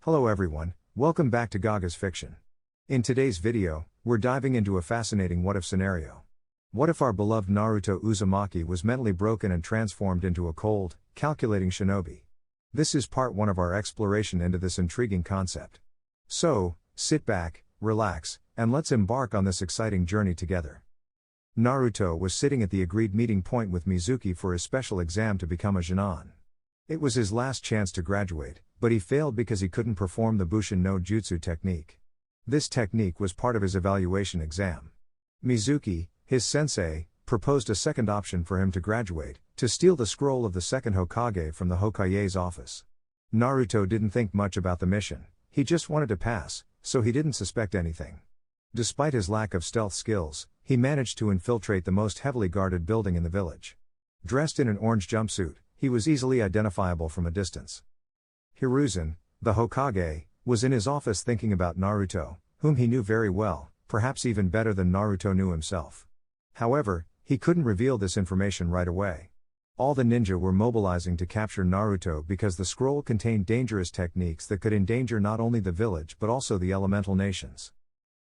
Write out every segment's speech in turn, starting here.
Hello everyone, welcome back to Gaga's Fiction. In today's video, we're diving into a fascinating what-if scenario. What if our beloved Naruto Uzumaki was mentally broken and transformed into a cold, calculating shinobi? This is part 1 of our exploration into this intriguing concept. So, sit back, relax, and let's embark on this exciting journey together. Naruto was sitting at the agreed meeting point with Mizuki for his special exam to become a Genin. It was his last chance to graduate, but he failed because he couldn't perform the Bushin no Jutsu technique. This technique was part of his evaluation exam. Mizuki, his sensei, proposed a second option for him to graduate, to steal the scroll of the second Hokage from the Hokage's office. Naruto didn't think much about the mission, he just wanted to pass, so he didn't suspect anything. Despite his lack of stealth skills, he managed to infiltrate the most heavily guarded building in the village. Dressed in an orange jumpsuit, he was easily identifiable from a distance. Hiruzen, the Hokage, was in his office thinking about Naruto, whom he knew very well, perhaps even better than Naruto knew himself. However, he couldn't reveal this information right away. All the ninja were mobilizing to capture Naruto because the scroll contained dangerous techniques that could endanger not only the village but also the elemental nations.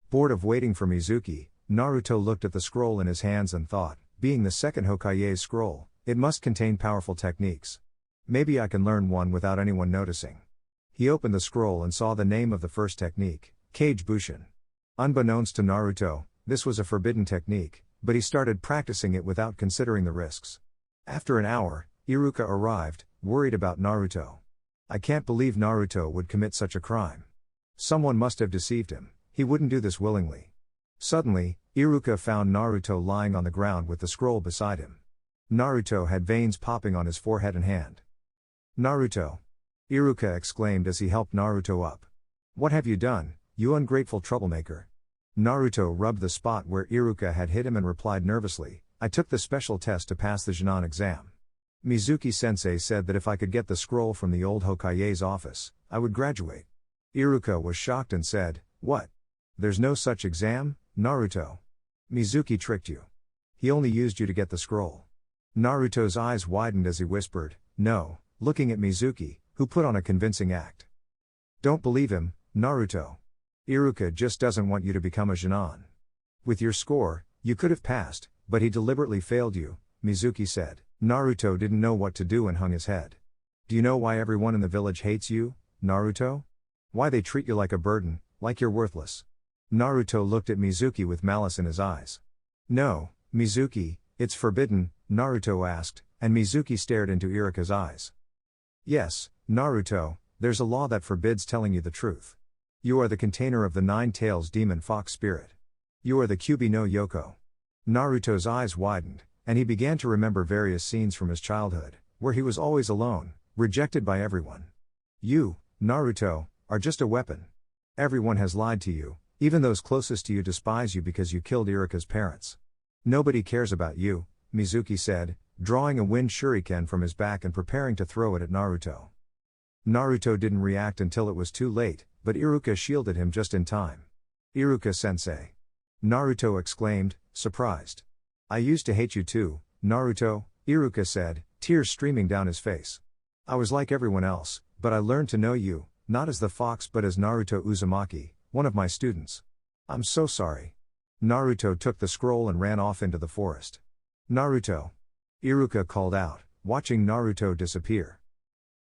Bored of waiting for Mizuki, Naruto looked at the scroll in his hands and thought, being the second Hokage's scroll, it must contain powerful techniques. Maybe I can learn one without anyone noticing. He opened the scroll and saw the name of the first technique, Kage Bushin. Unbeknownst to Naruto, this was a forbidden technique, but he started practicing it without considering the risks. After an hour, Iruka arrived, worried about Naruto. I can't believe Naruto would commit such a crime. Someone must have deceived him, he wouldn't do this willingly. Suddenly, Iruka found Naruto lying on the ground with the scroll beside him. Naruto had veins popping on his forehead and hand. Naruto! Iruka exclaimed as he helped Naruto up. What have you done, you ungrateful troublemaker? Naruto rubbed the spot where Iruka had hit him and replied nervously, I took the special test to pass the Genin exam. Mizuki-sensei said that if I could get the scroll from the old Hokage's office, I would graduate. Iruka was shocked and said, What? There's no such exam, Naruto. Mizuki tricked you. He only used you to get the scroll. Naruto's eyes widened as he whispered, No, looking at Mizuki, who put on a convincing act. Don't believe him, Naruto. Iruka just doesn't want you to become a Genin. With your score, you could have passed, but he deliberately failed you, Mizuki said. Naruto didn't know what to do and hung his head. Do you know why everyone in the village hates you, Naruto? Why they treat you like a burden, like you're worthless? Naruto looked at Mizuki with malice in his eyes. No, Mizuki, it's forbidden, Naruto asked, and Mizuki stared into Iruka's eyes. Yes, Naruto, there's a law that forbids telling you the truth. You are the container of the 9 tails demon fox spirit. You are the Kyubi no Yoko. Naruto's eyes widened, and he began to remember various scenes from his childhood, where he was always alone, rejected by everyone. You, Naruto, are just a weapon. Everyone has lied to you, even those closest to you despise you because you killed Iruka's parents. Nobody cares about you, Mizuki said, drawing a wind shuriken from his back and preparing to throw it at Naruto. Naruto didn't react until it was too late, but Iruka shielded him just in time. Iruka-sensei. Naruto exclaimed, surprised. I used to hate you too, Naruto, Iruka said, tears streaming down his face. I was like everyone else, but I learned to know you, not as the fox but as Naruto Uzumaki, one of my students. I'm so sorry. Naruto took the scroll and ran off into the forest. Naruto! Iruka called out, watching Naruto disappear.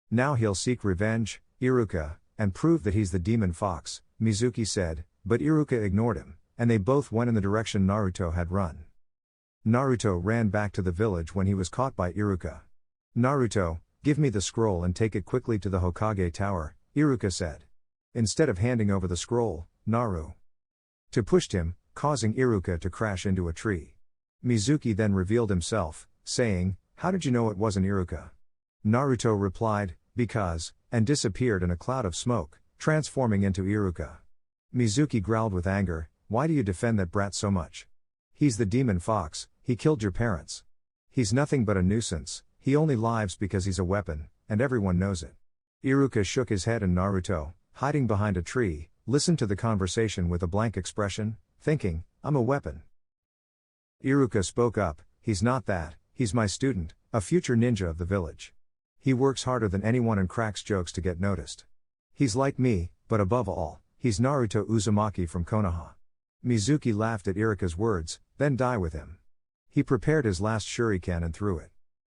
Now he'll seek revenge, Iruka, and prove that he's the demon fox, Mizuki said, but Iruka ignored him, and they both went in the direction Naruto had run. Naruto ran back to the village when he was caught by Iruka. Naruto, give me the scroll and take it quickly to the Hokage tower, Iruka said. Instead of handing over the scroll, Naruto pushed him, causing Iruka to crash into a tree. Mizuki then revealed himself, saying, How did you know it wasn't Iruka? Naruto replied, Because, and disappeared in a cloud of smoke, transforming into Iruka. Mizuki growled with anger, Why do you defend that brat so much? He's the demon fox, he killed your parents. He's nothing but a nuisance, he only lives because he's a weapon, and everyone knows it. Iruka shook his head and Naruto, hiding behind a tree, listened to the conversation with a blank expression, thinking, I'm a weapon. Iruka spoke up, He's not that, he's my student, a future ninja of the village. He works harder than anyone and cracks jokes to get noticed. He's like me, but above all, he's Naruto Uzumaki from Konoha. Mizuki laughed at Iruka's words, then die with him. He prepared his last shuriken and threw it.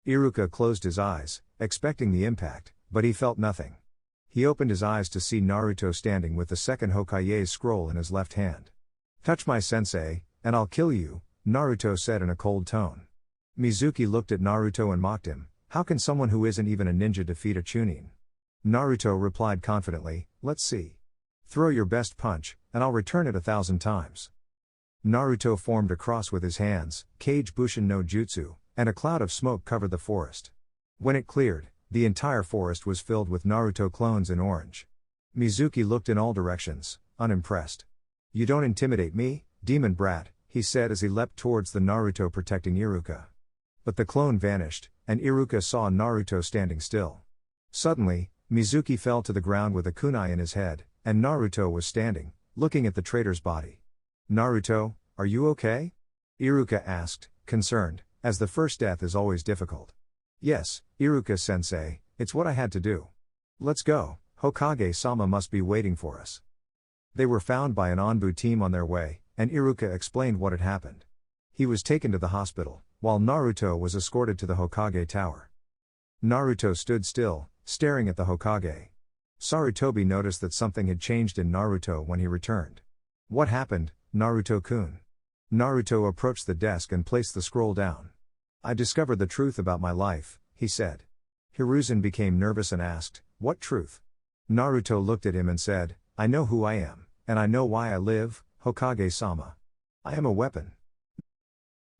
Iruka closed his eyes, expecting the impact, but he felt nothing. He opened his eyes to see Naruto standing with the second Hokage's scroll in his left hand. "Touch my sensei, and I'll kill you," Naruto said in a cold tone. Mizuki looked at Naruto and mocked him. "How can someone who isn't even a ninja defeat a chunin?" Naruto replied confidently, "Let's see. Throw your best punch, and I'll return it 1,000 times." Naruto formed a cross with his hands, Kage Bushin no Jutsu, and a cloud of smoke covered the forest. When it cleared, the entire forest was filled with Naruto clones in orange. Mizuki looked in all directions, unimpressed. "You don't intimidate me, demon brat," he said as he leapt towards the Naruto protecting Iruka. But the clone vanished, and Iruka saw Naruto standing still. Suddenly, Mizuki fell to the ground with a kunai in his head, and Naruto was standing, looking at the traitor's body. "Naruto, are you okay?" Iruka asked, concerned, as the first death is always difficult. "Yes, Iruka-sensei, it's what I had to do. Let's go, Hokage-sama must be waiting for us." They were found by an Anbu team on their way, and Iruka explained what had happened. He was taken to the hospital, while Naruto was escorted to the Hokage tower. Naruto stood still, staring at the Hokage. Sarutobi noticed that something had changed in Naruto when he returned. "What happened, Naruto-kun?" Naruto approached the desk and placed the scroll down. "I discovered the truth about my life," he said. Hiruzen became nervous and asked, "What truth?" Naruto looked at him and said, "I know who I am, and I know why I live, Hokage-sama. I am a weapon."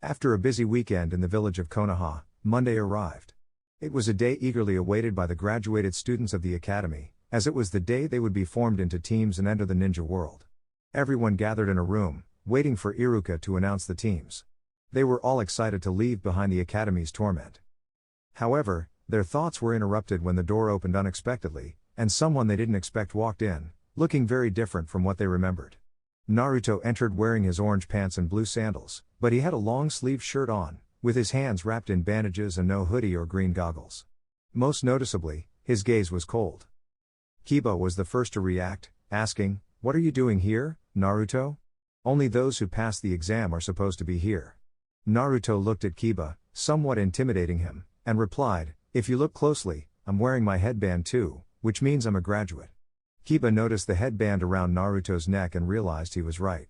After a busy weekend in the village of Konoha, Monday arrived. It was a day eagerly awaited by the graduated students of the academy, as it was the day they would be formed into teams and enter the ninja world. Everyone gathered in a room, waiting for Iruka to announce the teams. They were all excited to leave behind the academy's torment. However, their thoughts were interrupted when the door opened unexpectedly, and someone they didn't expect walked in, looking very different from what they remembered. Naruto entered wearing his orange pants and blue sandals, but he had a long-sleeved shirt on, with his hands wrapped in bandages and no hoodie or green goggles. Most noticeably, his gaze was cold. Kiba was the first to react, asking, "What are you doing here, Naruto? Only those who pass the exam are supposed to be here." Naruto looked at Kiba, somewhat intimidating him, and replied, "If you look closely, I'm wearing my headband too, which means I'm a graduate." Kiba noticed the headband around Naruto's neck and realized he was right.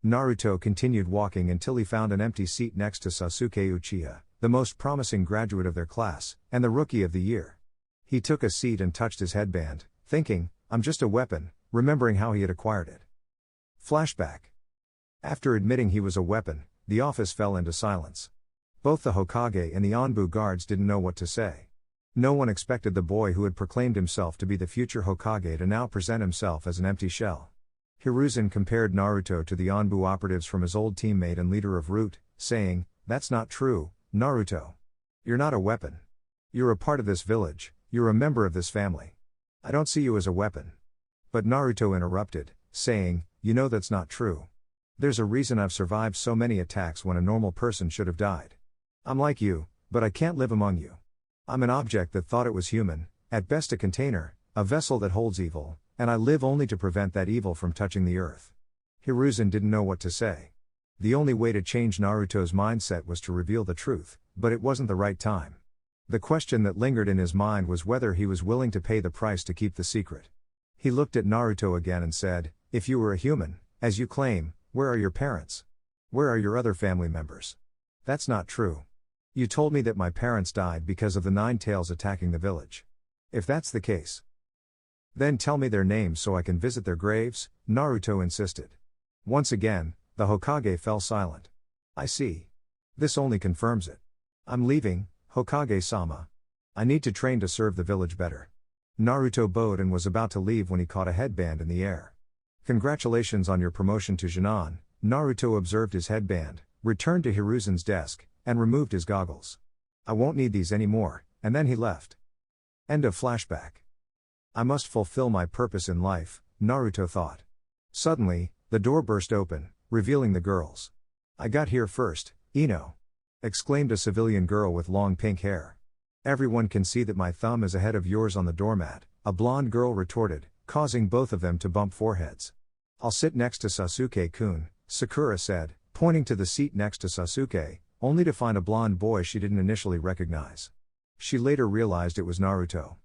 Naruto continued walking until he found an empty seat next to Sasuke Uchiha, the most promising graduate of their class, and the rookie of the year. He took a seat and touched his headband, thinking, "I'm just a weapon," remembering how he had acquired it. Flashback. After admitting he was a weapon, the office fell into silence. Both the Hokage and the Anbu guards didn't know what to say. No one expected the boy who had proclaimed himself to be the future Hokage to now present himself as an empty shell. Hiruzen compared Naruto to the Anbu operatives from his old teammate and leader of Root, saying, "That's not true, Naruto. You're not a weapon. You're a part of this village, you're a member of this family. I don't see you as a weapon." But Naruto interrupted, saying, "You know that's not true. There's a reason I've survived so many attacks when a normal person should have died. I'm like you, but I can't live among you. I'm an object that thought it was human, at best a container, a vessel that holds evil, and I live only to prevent that evil from touching the earth." Hiruzen didn't know what to say. The only way to change Naruto's mindset was to reveal the truth, but it wasn't the right time. The question that lingered in his mind was whether he was willing to pay the price to keep the secret. He looked at Naruto again and said, "If you were a human, as you claim, where are your parents? Where are your other family members? That's not true. You told me that my parents died because of the Nine Tails attacking the village. If that's the case, then tell me their names so I can visit their graves," Naruto insisted. Once again, the Hokage fell silent. "I see. This only confirms it. I'm leaving, Hokage-sama. I need to train to serve the village better." Naruto bowed and was about to leave when he caught a headband in the air. "Congratulations on your promotion to Jinan," Naruto observed his headband, returned to Hiruzen's desk, and removed his goggles. "I won't need these anymore," and then he left. End of flashback. I must fulfill my purpose in life, Naruto thought. Suddenly, the door burst open, revealing the girls. "I got here first, Ino!" exclaimed a civilian girl with long pink hair. "Everyone can see that my thumb is ahead of yours on the doormat," a blonde girl retorted, causing both of them to bump foreheads. I'll sit next to Sasuke-kun, Sakura said, pointing to the seat next to Sasuke, only to find a blonde boy she didn't initially recognize. She later realized it was Naruto.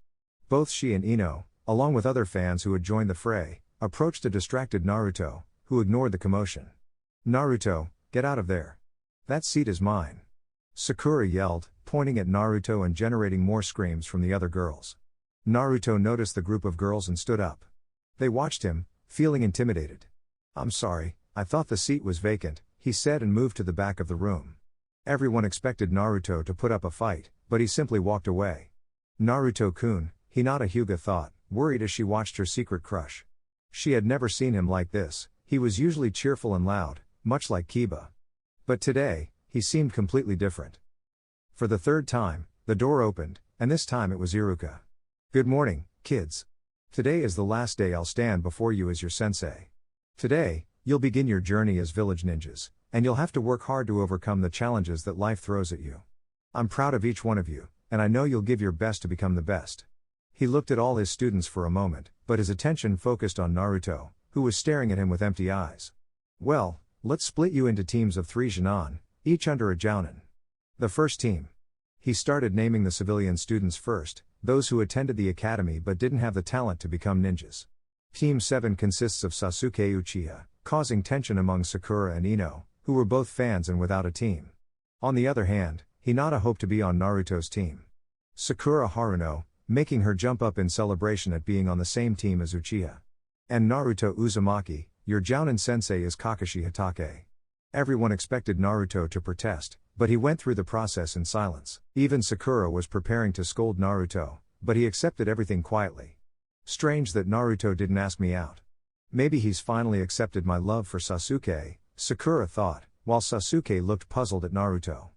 Both she and Ino, along with other fans who had joined the fray, approached a distracted Naruto, who ignored the commotion. Naruto, get out of there. That seat is mine. Sakura yelled, pointing at Naruto and generating more screams from the other girls. Naruto noticed the group of girls and stood up. They watched him, feeling intimidated. I'm sorry, I thought the seat was vacant, he said and moved to the back of the room. Everyone expected Naruto to put up a fight, but he simply walked away. Naruto-kun, Hinata Hyuga thought, worried as she watched her secret crush. She had never seen him like this. He was usually cheerful and loud, much like Kiba. But today, he seemed completely different. For the third time, the door opened, and this time it was Iruka. Good morning, kids. Today is the last day I'll stand before you as your sensei. Today, you'll begin your journey as village ninjas, and you'll have to work hard to overcome the challenges that life throws at you. I'm proud of each one of you, and I know you'll give your best to become the best. He looked at all his students for a moment, but his attention focused on Naruto, who was staring at him with empty eyes. Well, let's split you into teams of 3 Jinan, each under a Jounin. The first team. He started naming the civilian students first, those who attended the academy but didn't have the talent to become ninjas. Team 7 consists of Sasuke Uchiha, causing tension among Sakura and Ino, who were both fans and without a team. On the other hand, Hinata hoped to be on Naruto's team. Sakura Haruno, making her jump up in celebration at being on the same team as Uchiha. And Naruto Uzumaki, your Jounin sensei is Kakashi Hatake. Everyone expected Naruto to protest, but he went through the process in silence. Even Sakura was preparing to scold Naruto, but he accepted everything quietly. Strange that Naruto didn't ask me out. Maybe he's finally accepted my love for Sasuke, Sakura thought, while Sasuke looked puzzled at Naruto.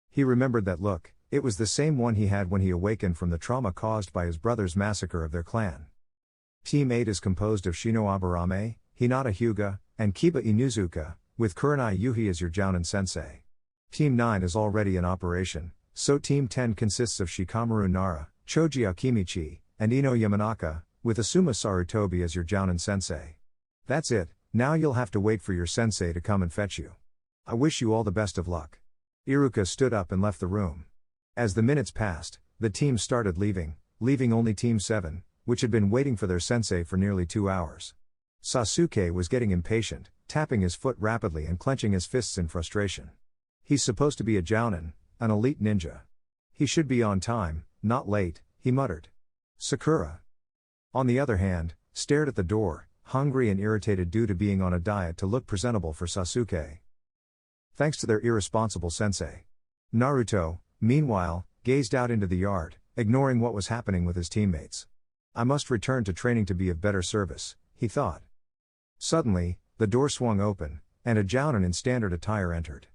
He remembered that look, it was the same one he had when he awakened from the trauma caused by his brother's massacre of their clan. Team 8 is composed of Shino Aburame, Hinata Hyuga, and Kiba Inuzuka, with Kurenai Yuhi as your Jounin sensei. Team 9 is already in operation, so Team 10 consists of Shikamaru Nara, Choji Akimichi, and Ino Yamanaka, with Asuma Sarutobi as your Jounin sensei. That's it, now you'll have to wait for your sensei to come and fetch you. I wish you all the best of luck. Iruka stood up and left the room. As the minutes passed, the teams started leaving only Team 7, which had been waiting for their sensei for nearly 2 hours. Sasuke was getting impatient, tapping his foot rapidly and clenching his fists in frustration. He's supposed to be a Jounin, an elite ninja. He should be on time, not late, he muttered. Sakura, on the other hand, stared at the door, hungry and irritated due to being on a diet to look presentable for Sasuke. Thanks to their irresponsible sensei. Naruto, meanwhile, gazed out into the yard, ignoring what was happening with his teammates. I must return to training to be of better service, he thought. Suddenly, the door swung open, and a Jounin in standard attire entered.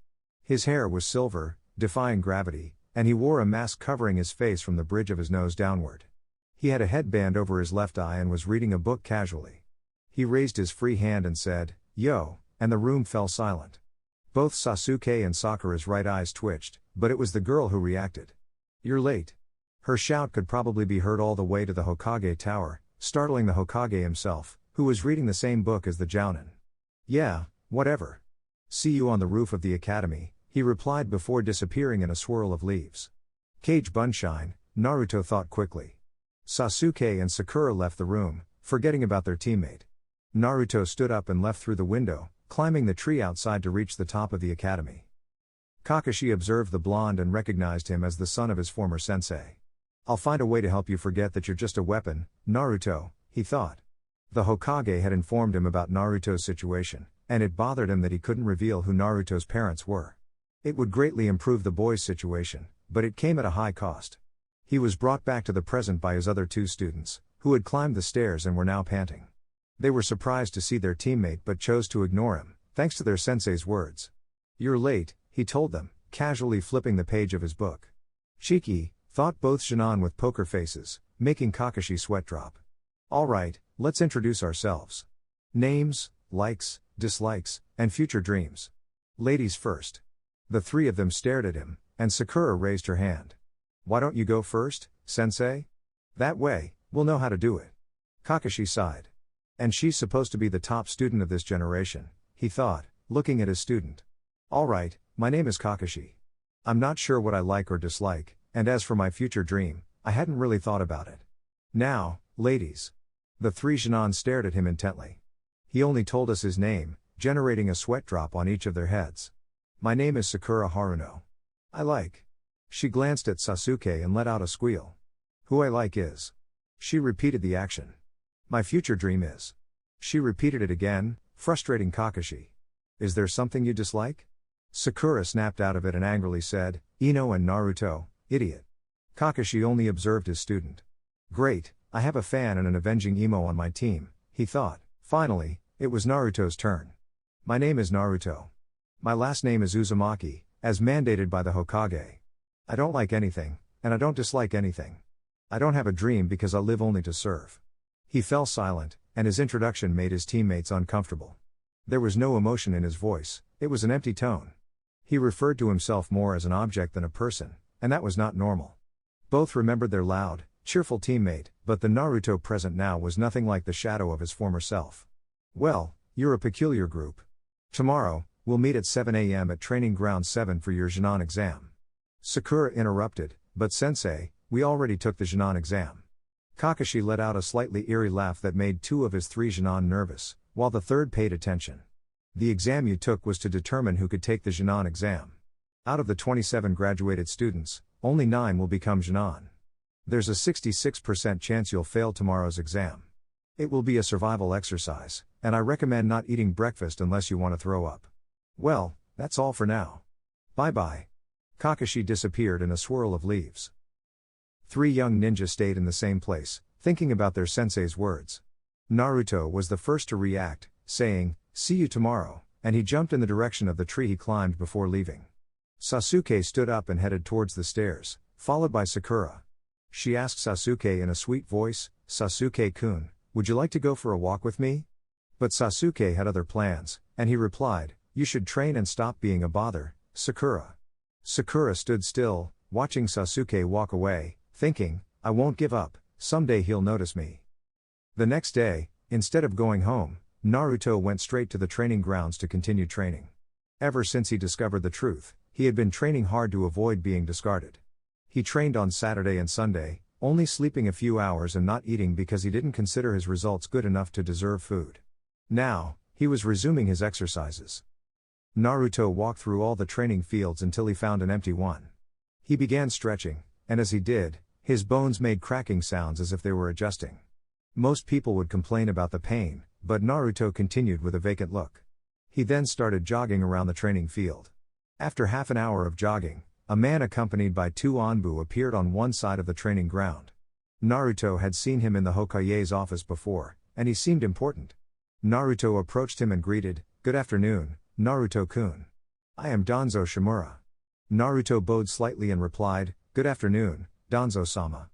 His hair was silver, defying gravity, and he wore a mask covering his face from the bridge of his nose downward. He had a headband over his left eye and was reading a book casually. He raised his free hand and said, "Yo," and the room fell silent. Both Sasuke and Sakura's right eyes twitched, but it was the girl who reacted. "You're late." Her shout could probably be heard all the way to the Hokage Tower, startling the Hokage himself, who was reading the same book as the Jounin. "Yeah, whatever. See you on the roof of the academy," he replied before disappearing in a swirl of leaves. Cage Bunshine, Naruto thought quickly. Sasuke and Sakura left the room, forgetting about their teammate. Naruto stood up and left through the window, climbing the tree outside to reach the top of the academy. Kakashi observed the blonde and recognized him as the son of his former sensei. "I'll find a way to help you forget that you're just a weapon, Naruto," he thought. The Hokage had informed him about Naruto's situation, and it bothered him that he couldn't reveal who Naruto's parents were. It would greatly improve the boy's situation, but it came at a high cost. He was brought back to the present by his other 2 students, who had climbed the stairs and were now panting. They were surprised to see their teammate but chose to ignore him, thanks to their sensei's words. "You're late," he told them, casually flipping the page of his book. "Cheeky," thought both Jinan with poker faces, making Kakashi sweat drop. "Alright, let's introduce ourselves. Names, likes, dislikes, and future dreams. Ladies first." The 3 of them stared at him, and Sakura raised her hand. "Why don't you go first, sensei?" "That way," We'll know how to do it. Kakashi sighed. And she's supposed to be the top student of this generation, he thought, looking at his student. Alright, my name is Kakashi. I'm not sure what I like or dislike, and as for my future dream, I hadn't really thought about it. Now, ladies. The three Genin stared at him intently. He only told us his name, generating a sweat drop on each of their heads. My name is Sakura Haruno. I like. She glanced at Sasuke and let out a squeal. Who I like is. She repeated the action. My future dream is. She repeated it again, frustrating Kakashi. Is there something you dislike? Sakura snapped out of it and angrily said, Ino and Naruto, idiot. Kakashi only observed his student. Great, I have a fan and an avenging emo on my team, he thought. Finally, it was Naruto's turn. My name is Naruto. My last name is Uzumaki, as mandated by the Hokage. I don't like anything, and I don't dislike anything. I don't have a dream because I live only to serve. He fell silent, and his introduction made his teammates uncomfortable. There was no emotion in his voice, it was an empty tone. He referred to himself more as an object than a person, and that was not normal. Both remembered their loud, cheerful teammate, but the Naruto present now was nothing like the shadow of his former self. Well, you're a peculiar group. Tomorrow, we'll meet at 7 a.m. at Training Ground 7 for your Genin exam. Sakura interrupted, but sensei, we already took the Genin exam. Kakashi let out a slightly eerie laugh that made two of his three Genin nervous, while the third paid attention. The exam you took was to determine who could take the Genin exam. Out of the 27 graduated students, only 9 will become Genin. There's a 66% chance you'll fail tomorrow's exam. It will be a survival exercise, and I recommend not eating breakfast unless you want to throw up. Well, that's all for now. Bye-bye. Kakashi disappeared in a swirl of leaves. 3 young ninjas stayed in the same place, thinking about their sensei's words. Naruto was the first to react, saying, "See you tomorrow," and he jumped in the direction of the tree he climbed before leaving. Sasuke stood up and headed towards the stairs, followed by Sakura. She asked Sasuke in a sweet voice, "Sasuke-kun, would you like to go for a walk with me?" But Sasuke had other plans, and he replied, "You should train and stop being a bother, Sakura." Sakura stood still, watching Sasuke walk away, thinking, I won't give up, someday he'll notice me. The next day, instead of going home, Naruto went straight to the training grounds to continue training. Ever since he discovered the truth, he had been training hard to avoid being discarded. He trained on Saturday and Sunday, only sleeping a few hours and not eating because he didn't consider his results good enough to deserve food. Now, he was resuming his exercises. Naruto walked through all the training fields until he found an empty one. He began stretching, and as he did, his bones made cracking sounds as if they were adjusting. Most people would complain about the pain, but Naruto continued with a vacant look. He then started jogging around the training field. After half an hour of jogging, a man accompanied by 2 Anbu appeared on one side of the training ground. Naruto had seen him in the Hokage's office before, and he seemed important. Naruto approached him and greeted, "Good afternoon, Naruto-kun. I am Danzo Shimura." Naruto bowed slightly and replied, "Good afternoon, Danzo-sama."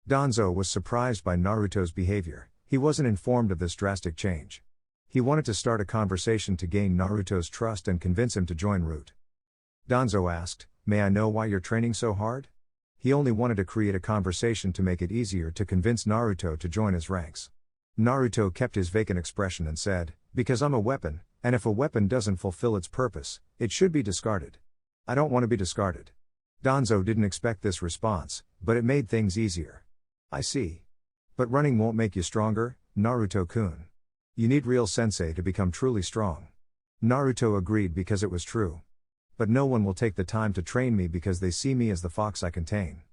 Danzo was surprised by Naruto's behavior. He wasn't informed of this drastic change. He wanted to start a conversation to gain Naruto's trust and convince him to join Root. Danzo asked, "May I know why you're training so hard?" He only wanted to create a conversation to make it easier to convince Naruto to join his ranks. Naruto kept his vacant expression and said, "Because I'm a weapon, and if a weapon doesn't fulfill its purpose, it should be discarded. I don't want to be discarded." Danzo didn't expect this response, but it made things easier. "I see. But running won't make you stronger, Naruto-kun. You need real sensei to become truly strong." Naruto agreed because it was true. "But no one will take the time to train me because they see me as the fox I contain."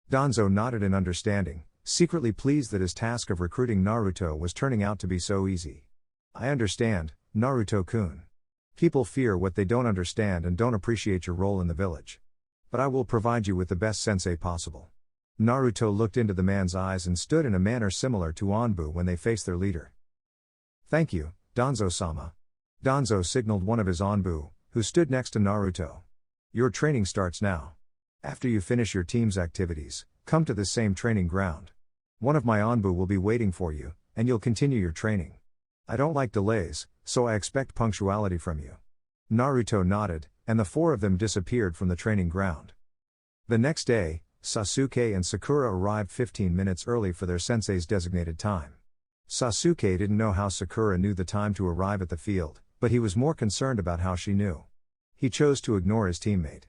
Danzo nodded in understanding, secretly pleased that his task of recruiting Naruto was turning out to be so easy. "I understand, Naruto-kun. People fear what they don't understand and don't appreciate your role in the village. But I will provide you with the best sensei possible." Naruto looked into the man's eyes and stood in a manner similar to Anbu when they faced their leader. "Thank you, Danzo-sama." Danzo signaled one of his Anbu, who stood next to Naruto. "Your training starts now. After you finish your team's activities, come to this same training ground. One of my Anbu will be waiting for you, and you'll continue your training. I don't like delays, so I expect punctuality from you." Naruto nodded, and the 4 of them disappeared from the training ground. The next day, Sasuke and Sakura arrived 15 minutes early for their sensei's designated time. Sasuke didn't know how Sakura knew the time to arrive at the field, but he was more concerned about how she knew. He chose to ignore his teammate.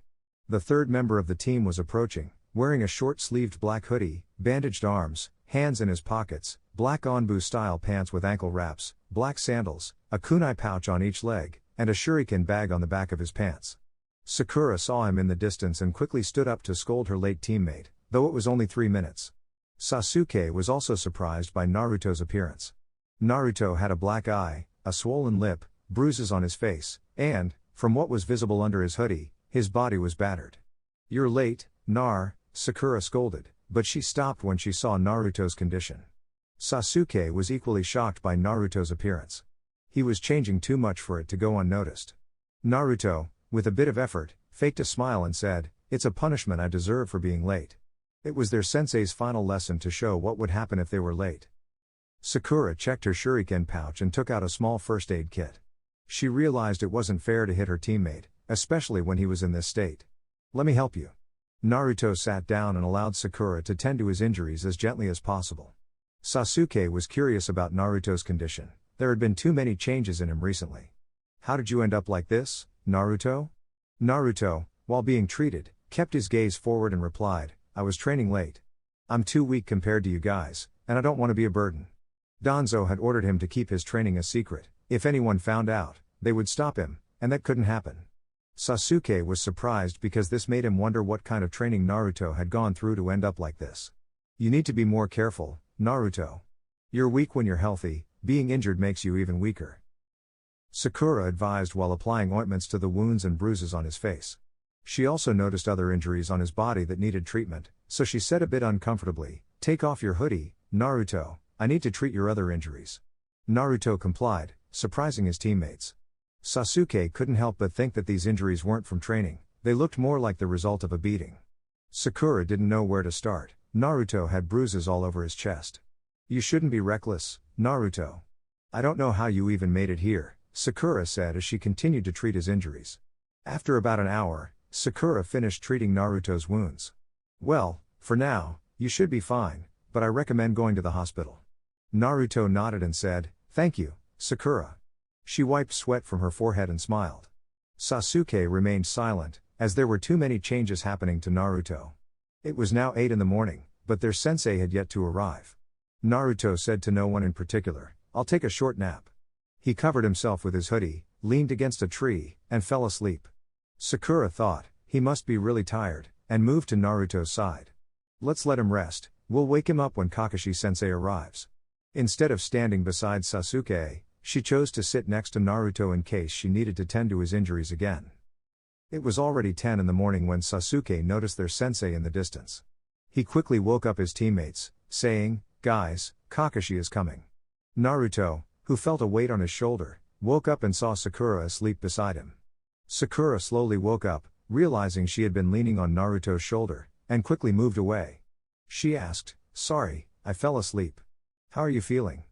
The third member of the team was approaching, wearing a short-sleeved black hoodie, bandaged arms, hands in his pockets, black Onbu-style pants with ankle wraps, black sandals, a kunai pouch on each leg, and a shuriken bag on the back of his pants. Sakura saw him in the distance and quickly stood up to scold her late teammate, though it was only 3 minutes. Sasuke was also surprised by Naruto's appearance. Naruto had a black eye, a swollen lip, bruises on his face, and, from what was visible under his hoodie, his body was battered. "You're late, Sakura scolded, but she stopped when she saw Naruto's condition. Sasuke was equally shocked by Naruto's appearance. He was changing too much for it to go unnoticed. Naruto, with a bit of effort, faked a smile and said, "It's a punishment I deserve for being late." It was their sensei's final lesson to show what would happen if they were late. Sakura checked her shuriken pouch and took out a small first aid kit. She realized it wasn't fair to hit her teammate, especially when he was in this state. "Let me help you." Naruto sat down and allowed Sakura to tend to his injuries as gently as possible. Sasuke was curious about Naruto's condition. There had been too many changes in him recently. "How did you end up like this, Naruto?" Naruto, while being treated, kept his gaze forward and replied, "I was training late. I'm too weak compared to you guys, and I don't want to be a burden." Danzo had ordered him to keep his training a secret. If anyone found out, they would stop him, and that couldn't happen. Sasuke was surprised because this made him wonder what kind of training Naruto had gone through to end up like this. "You need to be more careful, Naruto. You're weak when you're healthy, being injured makes you even weaker," Sakura advised while applying ointments to the wounds and bruises on his face. She also noticed other injuries on his body that needed treatment, so she said a bit uncomfortably, "Take off your hoodie, Naruto, I need to treat your other injuries." Naruto complied, surprising his teammates. Sasuke couldn't help but think that these injuries weren't from training, they looked more like the result of a beating. Sakura didn't know where to start. Naruto had bruises all over his chest. "You shouldn't be reckless, Naruto. I don't know how you even made it here," Sakura said as she continued to treat his injuries. After about an hour, Sakura finished treating Naruto's wounds. "Well, for now, you should be fine, but I recommend going to the hospital." Naruto nodded and said, "Thank you, Sakura." She wiped sweat from her forehead and smiled. Sasuke remained silent, as there were too many changes happening to Naruto. It was now 8 in the morning, but their sensei had yet to arrive. Naruto said to no one in particular, "I'll take a short nap." He covered himself with his hoodie, leaned against a tree, and fell asleep. Sakura thought, he must be really tired, and moved to Naruto's side. "Let's let him rest, we'll wake him up when Kakashi-sensei arrives." Instead of standing beside Sasuke, she chose to sit next to Naruto in case she needed to tend to his injuries again. It was already 10 in the morning when Sasuke noticed their sensei in the distance. He quickly woke up his teammates, saying, "Guys, Kakashi is coming." Naruto, who felt a weight on his shoulder, woke up and saw Sakura asleep beside him. Sakura slowly woke up, realizing she had been leaning on Naruto's shoulder, and quickly moved away. She asked, "Sorry, I fell asleep. How are you feeling?"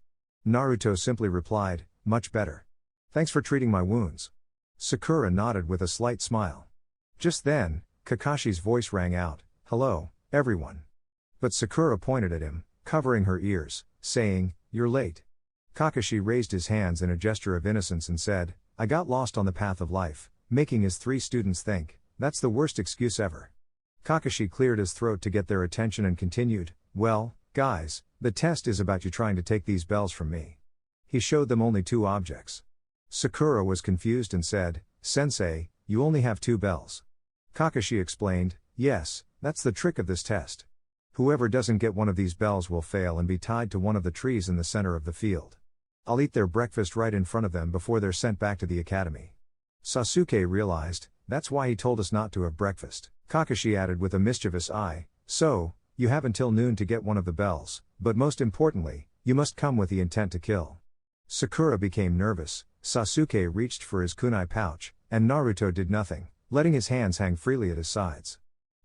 Naruto simply replied, "Much better. Thanks for treating my wounds." Sakura nodded with a slight smile. Just then, Kakashi's voice rang out, "Hello, everyone." But Sakura pointed at him, covering her ears, saying, "You're late." Kakashi raised his hands in a gesture of innocence and said, "I got lost on the path of life," making his 3 students think, "That's the worst excuse ever." Kakashi cleared his throat to get their attention and continued, "Well, guys, the test is about you trying to take these bells from me." He showed them only 2 objects. Sakura was confused and said, "Sensei, you only have 2 bells." Kakashi explained, "Yes, that's the trick of this test. Whoever doesn't get one of these bells will fail and be tied to one of the trees in the center of the field. I'll eat their breakfast right in front of them before they're sent back to the academy." Sasuke realized, that's why he told us not to have breakfast. Kakashi added with a mischievous eye, "So, you have until noon to get one of the bells, but most importantly, you must come with the intent to kill." Sakura became nervous, Sasuke reached for his kunai pouch, and Naruto did nothing, letting his hands hang freely at his sides.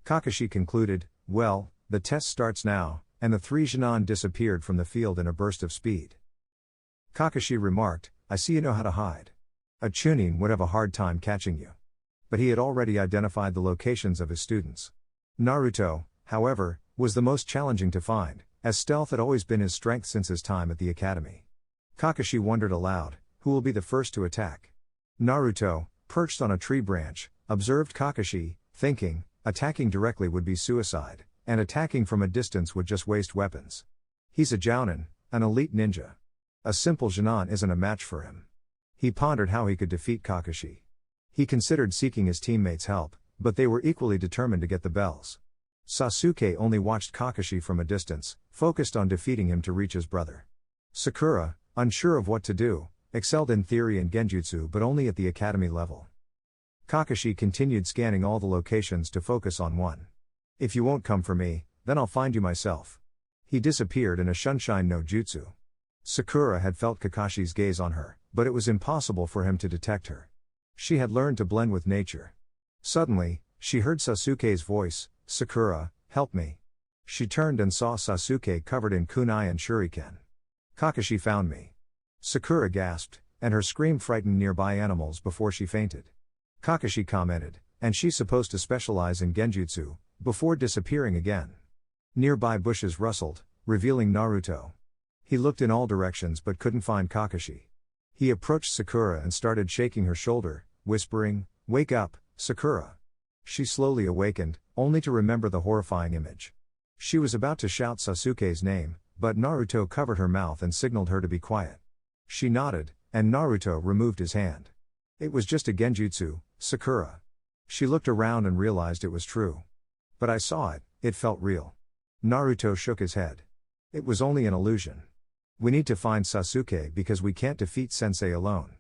Kakashi concluded, "Well, the test starts now," and the 3 genin disappeared from the field in a burst of speed. Kakashi remarked, "I see you know how to hide. A Chunin would have a hard time catching you." But he had already identified the locations of his students. Naruto, however, was the most challenging to find, as stealth had always been his strength since his time at the academy. Kakashi wondered aloud, who will be the first to attack? Naruto, perched on a tree branch, observed Kakashi, thinking, attacking directly would be suicide, and attacking from a distance would just waste weapons. He's a jounin, an elite ninja. A simple genin isn't a match for him. He pondered how he could defeat Kakashi. He considered seeking his teammates' help, but they were equally determined to get the bells. Sasuke only watched Kakashi from a distance, focused on defeating him to reach his brother. Sakura, unsure of what to do, excelled in theory and genjutsu but only at the academy level. Kakashi continued scanning all the locations to focus on one. If you won't come for me, then I'll find you myself. He disappeared in a Shunshin no Jutsu. Sakura had felt Kakashi's gaze on her, but it was impossible for him to detect her. She had learned to blend with nature. Suddenly, she heard Sasuke's voice, "Sakura, help me." She turned and saw Sasuke covered in kunai and shuriken. "Kakashi found me." Sakura gasped, and her scream frightened nearby animals before she fainted. Kakashi commented, "And she's supposed to specialize in genjutsu," before disappearing again. Nearby bushes rustled, revealing Naruto. He looked in all directions but couldn't find Kakashi. He approached Sakura and started shaking her shoulder, whispering, "Wake up, Sakura." She slowly awakened, only to remember the horrifying image. She was about to shout Sasuke's name, but Naruto covered her mouth and signaled her to be quiet. She nodded, and Naruto removed his hand. "It was just a genjutsu, Sakura." She looked around and realized it was true. "But I saw it, it felt real." Naruto shook his head. "It was only an illusion. We need to find Sasuke because we can't defeat Sensei alone."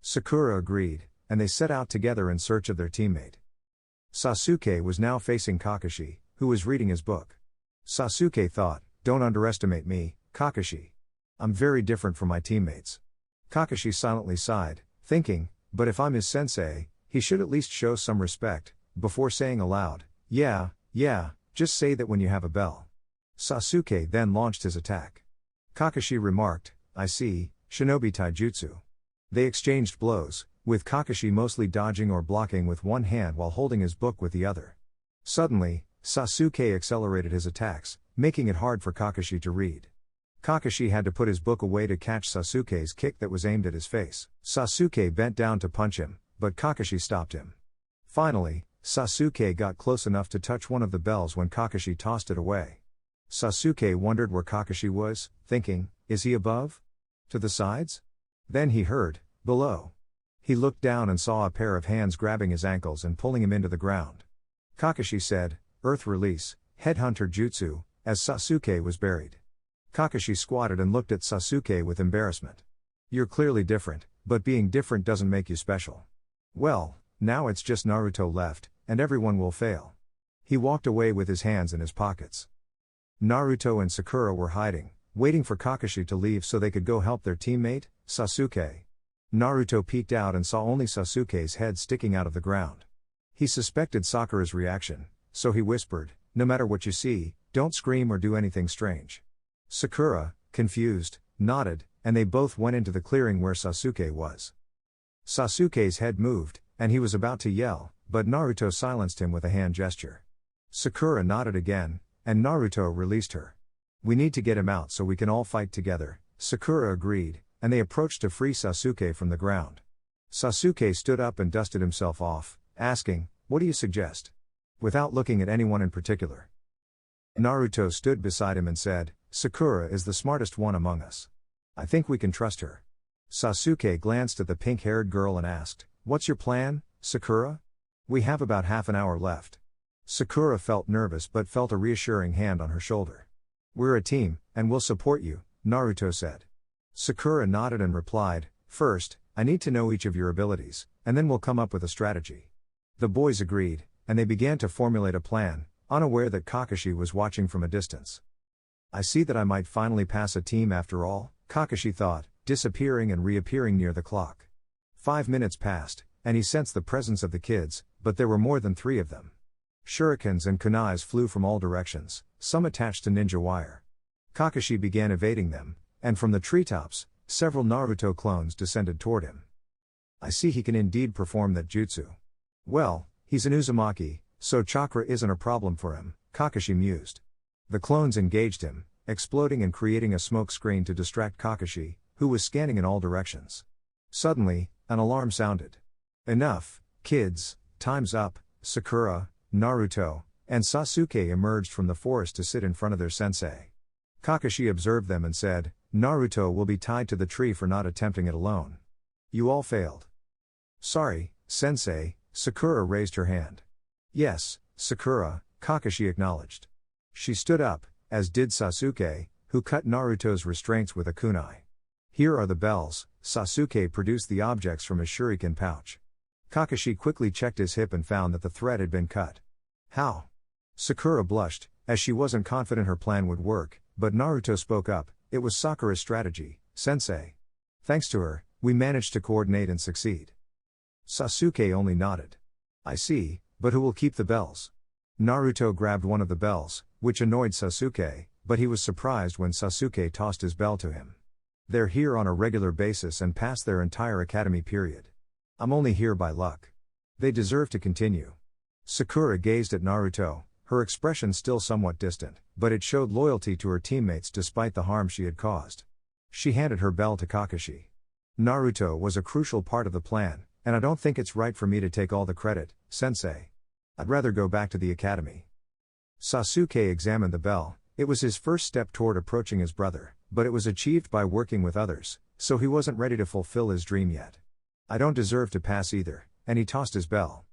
Sakura agreed, and they set out together in search of their teammate. Sasuke was now facing Kakashi, who was reading his book. Sasuke thought, "Don't underestimate me, Kakashi. I'm very different from my teammates." Kakashi silently sighed, thinking, "But if I'm his sensei, he should at least show some respect," before saying aloud, Yeah, just say that when you have a bell." Sasuke then launched his attack. Kakashi remarked, "I see, Shinobi Taijutsu." They exchanged blows, with Kakashi mostly dodging or blocking with one hand while holding his book with the other. Suddenly, Sasuke accelerated his attacks, making it hard for Kakashi to read. Kakashi had to put his book away to catch Sasuke's kick that was aimed at his face. Sasuke bent down to punch him, but Kakashi stopped him. Finally, Sasuke got close enough to touch one of the bells when Kakashi tossed it away. Sasuke wondered where Kakashi was, thinking, "Is he above? To the sides?" Then he heard, "Below." He looked down and saw a pair of hands grabbing his ankles and pulling him into the ground. Kakashi said, "Earth release, headhunter jutsu," as Sasuke was buried. Kakashi squatted and looked at Sasuke with embarrassment. "You're clearly different, but being different doesn't make you special." "Well, now it's just Naruto left, and everyone will fail." He walked away with his hands in his pockets. Naruto and Sakura were hiding, waiting for Kakashi to leave so they could go help their teammate, Sasuke. Naruto peeked out and saw only Sasuke's head sticking out of the ground. He suspected Sakura's reaction, so he whispered, "No matter what you see, don't scream or do anything strange." Sakura, confused, nodded, and they both went into the clearing where Sasuke was. Sasuke's head moved, and he was about to yell, but Naruto silenced him with a hand gesture. Sakura nodded again, and Naruto released her. "We need to get him out so we can all fight together," Sakura agreed, and they approached to free Sasuke from the ground. Sasuke stood up and dusted himself off, asking, "What do you suggest?" without looking at anyone in particular. Naruto stood beside him and said, "Sakura is the smartest one among us. I think we can trust her." Sasuke glanced at the pink-haired girl and asked, "What's your plan, Sakura?" "We have about half an hour left." Sakura felt nervous but felt a reassuring hand on her shoulder. "We're a team, and we'll support you," Naruto said. Sakura nodded and replied, "First, I need to know each of your abilities, and then we'll come up with a strategy." The boys agreed, and they began to formulate a plan, unaware that Kakashi was watching from a distance. "I see that I might finally pass a team after all," Kakashi thought, disappearing and reappearing near the clock. 5 minutes passed, and he sensed the presence of the kids, but there were more than 3 of them. Shurikens and kunais flew from all directions, some attached to ninja wire. Kakashi began evading them, and from the treetops, several Naruto clones descended toward him. "I see he can indeed perform that jutsu. Well, he's an Uzumaki, so chakra isn't a problem for him," Kakashi mused. The clones engaged him, exploding and creating a smoke screen to distract Kakashi, who was scanning in all directions. Suddenly, an alarm sounded. Enough, kids, time's up. Sakura, Naruto, and Sasuke emerged from the forest to sit in front of their sensei. Kakashi observed them and said, Naruto will be tied to the tree for not attempting it alone. You all failed. Sorry, sensei. Sakura raised her hand. Yes, Sakura, Kakashi acknowledged. She stood up, as did Sasuke, who cut Naruto's restraints with a kunai. Here are the bells. Sasuke produced the objects from his shuriken pouch. Kakashi quickly checked his hip and found that the thread had been cut. How? Sakura blushed, as she wasn't confident her plan would work, but Naruto spoke up. It was Sakura's strategy, sensei. Thanks to her, we managed to coordinate and succeed. Sasuke only nodded. I see, but who will keep the bells? Naruto grabbed one of the bells, which annoyed Sasuke, but he was surprised when Sasuke tossed his bell to him. They're here on a regular basis and pass their entire academy period. I'm only here by luck. They deserve to continue. Sakura gazed at Naruto, her expression still somewhat distant, but it showed loyalty to her teammates despite the harm she had caused. She handed her bell to Kakashi. Naruto was a crucial part of the plan, and I don't think it's right for me to take all the credit, sensei. I'd rather go back to the academy. Sasuke examined the bell. It was his first step toward approaching his brother, but it was achieved by working with others, so he wasn't ready to fulfill his dream yet. I don't deserve to pass either, and he tossed his bell.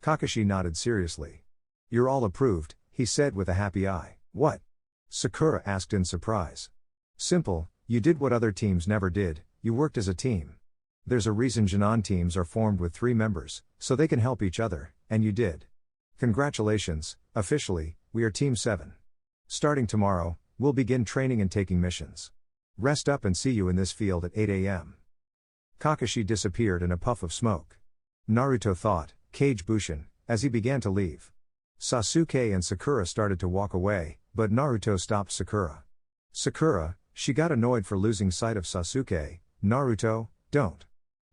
Kakashi nodded seriously. You're all approved, he said with a happy eye. What? Sakura asked in surprise. Simple, you did what other teams never did, you worked as a team. There's a reason Junon teams are formed with 3 members, so they can help each other, and you did. Congratulations, officially, we are Team 7. Starting tomorrow, we'll begin training and taking missions. Rest up and see you in this field at 8 a.m. Kakashi disappeared in a puff of smoke. Naruto thought, Kage Bushin, as he began to leave. Sasuke and Sakura started to walk away, but Naruto stopped Sakura. Sakura, she got annoyed for losing sight of Sasuke. Naruto, don't.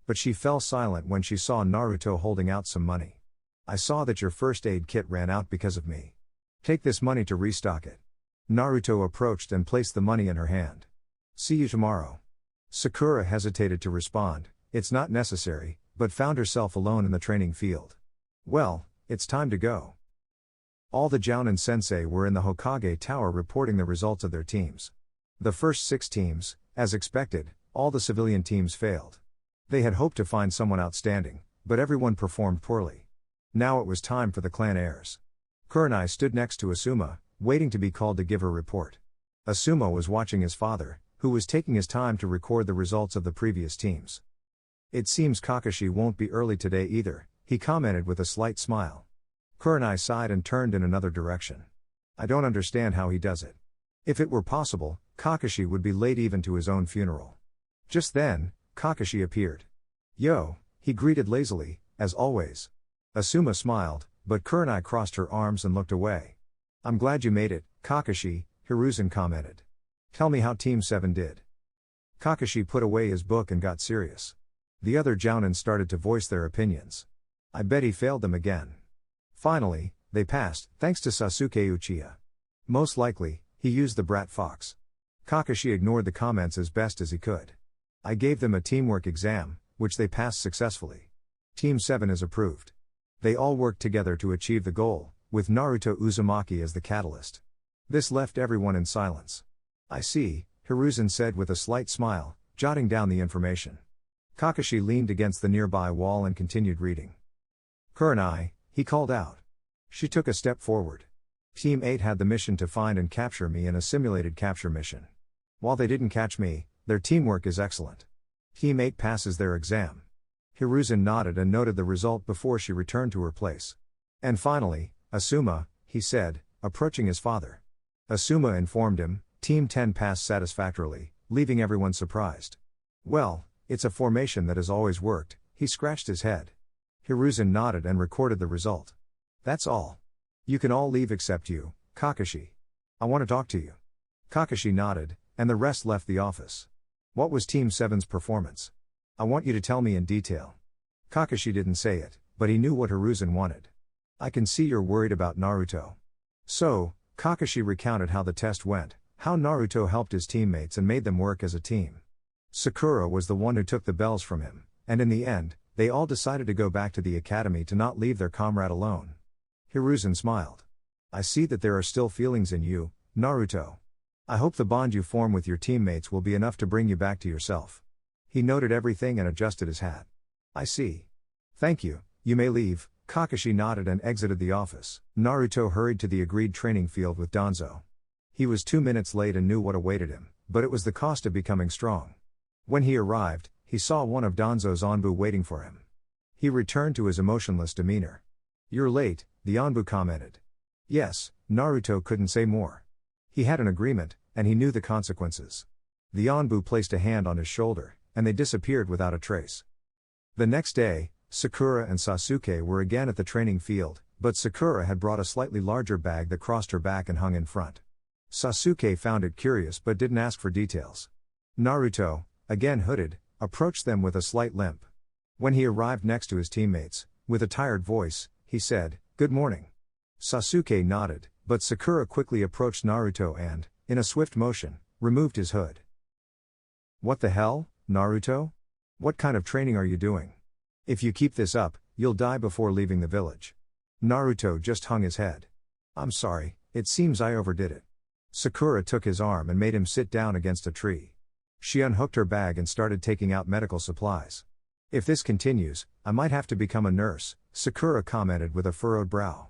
But she fell silent when she saw Naruto holding out some money. I saw that your first aid kit ran out because of me. Take this money to restock it. Naruto approached and placed the money in her hand. See you tomorrow. Sakura hesitated to respond, it's not necessary, but found herself alone in the training field. Well, it's time to go. All the Jounin sensei were in the Hokage Tower reporting the results of their teams. The first 6 teams, as expected, all the civilian teams failed. They had hoped to find someone outstanding, but everyone performed poorly. Now it was time for the clan heirs. Kurenai stood next to Asuma, waiting to be called to give her report. Asuma was watching his father, who was taking his time to record the results of the previous teams. It seems Kakashi won't be early today either, he commented with a slight smile. Kurenai sighed and turned in another direction. I don't understand how he does it. If it were possible, Kakashi would be late even to his own funeral. Just then, Kakashi appeared. Yo, he greeted lazily, as always. Asuma smiled, but Kurenai crossed her arms and looked away. I'm glad you made it, Kakashi, Hiruzen commented. Tell me how Team 7 did. Kakashi put away his book and got serious. The other Jounin started to voice their opinions. I bet he failed them again. Finally, they passed, thanks to Sasuke Uchiha. Most likely, he used the brat fox. Kakashi ignored the comments as best as he could. I gave them a teamwork exam, which they passed successfully. Team 7 is approved. They all worked together to achieve the goal, with Naruto Uzumaki as the catalyst. This left everyone in silence. I see, Hiruzen said with a slight smile, jotting down the information. Kakashi leaned against the nearby wall and continued reading. Kurenai, he called out. She took a step forward. Team 8 had the mission to find and capture me in a simulated capture mission. While they didn't catch me, their teamwork is excellent. Team 8 passes their exam. Hiruzen nodded and noted the result before she returned to her place. And finally, Asuma, he said, approaching his father. Asuma informed him, Team 10 passed satisfactorily, leaving everyone surprised. Well, it's a formation that has always worked, he scratched his head. Hiruzen nodded and recorded the result. That's all. You can all leave except you, Kakashi. I want to talk to you. Kakashi nodded, and the rest left the office. What was Team 7's performance? I want you to tell me in detail. Kakashi didn't say it, but he knew what Hiruzen wanted. I can see you're worried about Naruto. So, Kakashi recounted how the test went, how Naruto helped his teammates and made them work as a team. Sakura was the one who took the bells from him, and in the end, they all decided to go back to the academy to not leave their comrade alone. Hiruzen smiled. I see that there are still feelings in you, Naruto. I hope the bond you form with your teammates will be enough to bring you back to yourself. He noted everything and adjusted his hat. I see. Thank you, you may leave. Kakashi nodded and exited the office. Naruto hurried to the agreed training field with Danzo. He was 2 minutes late and knew what awaited him, but it was the cost of becoming strong. When he arrived, he saw one of Danzo's Anbu waiting for him. He returned to his emotionless demeanor. You're late, the Anbu commented. Yes, Naruto couldn't say more. He had an agreement, and he knew the consequences. The Anbu placed a hand on his shoulder, and they disappeared without a trace. The next day, Sakura and Sasuke were again at the training field, but Sakura had brought a slightly larger bag that crossed her back and hung in front. Sasuke found it curious but didn't ask for details. Naruto, again hooded, approached them with a slight limp. When he arrived next to his teammates, with a tired voice, he said, "Good morning." Sasuke nodded, but Sakura quickly approached Naruto and, in a swift motion, removed his hood. What the hell, Naruto? What kind of training are you doing? If you keep this up, you'll die before leaving the village. Naruto just hung his head. I'm sorry, it seems I overdid it. Sakura took his arm and made him sit down against a tree. She unhooked her bag and started taking out medical supplies. If this continues, I might have to become a nurse, Sakura commented with a furrowed brow.